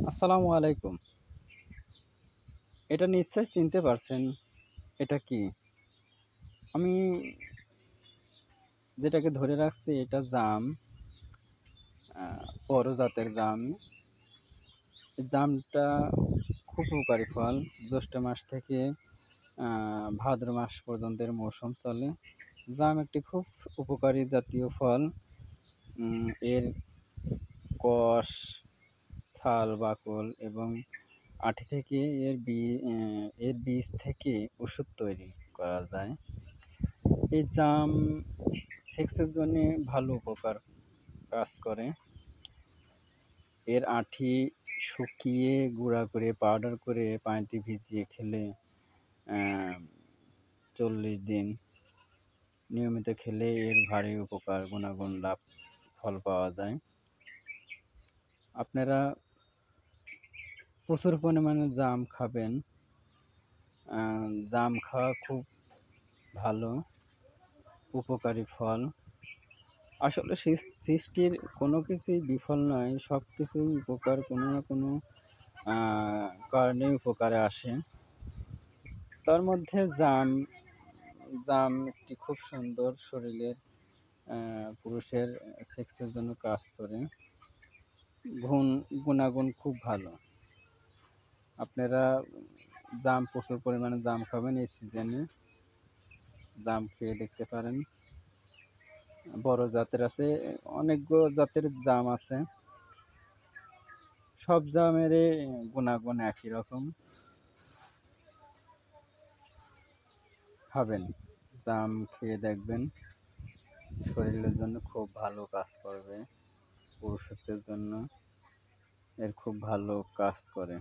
আসসালামু আলাইকুম। এটা নিশ্চয়ই চিনতে পারছেন। এটা কি? আমি যেটাকে ধরে রাখছি এটা জাম, আ বড় জাতের জাম। এই জামটা খুব উপকারী ফল। জ্যৈষ্ঠ মাস থেকে আ ভাদ্র মাস পর্যন্ত এর মৌসুম চলে। জাম একটি খুব উপকারী জাতীয় ফল। এর কষ, ছাল, বাকল এবং আঁটি থেকে এর বীজ থেকে ওষুধ তৈরি করা যায়। এই জাম সেক্সের জন্যে ভালো উপকার কাজ করে। এর আঁটি শুকিয়ে গুঁড়া করে পাউডার করে পানিতে ভিজিয়ে খেলে ৪০ দিন নিয়মিত খেলে এর ভারী উপকার গুণাগুণ ফল পাওয়া যায়। আপনারা প্রচুর পরিমাণে জাম খাবেন। জাম খাওয়া খুব ভালো, উপকারী ফল। আসলে সৃষ্টির কোনো কিছুই বিফল নয়। সবকিছুই উপকার কোনো না কোনো আ কারণে উপকারে আসে। তার মধ্যে জাম একটি খুব সুন্দর শরীরের পুরুষের সেক্সের জন্য কাজ করে। গুণাগুণ খুব ভালো। আপনারা প্রচুর পরিমাণে জাম খাবেন এই সিজনে। জাম খেয়ে দেখতে পারেন। বড় জাতের আছে, অনেকগুলো জাতের জাম আছে। সব জামেরই গুণাগুণ একই রকম। খাবেন, জাম খেয়ে দেখবেন। শরীরের জন্য খুব ভালো কাজ করবে। পুরুষত্বের জন্য এর খুব ভালো কাজ করে।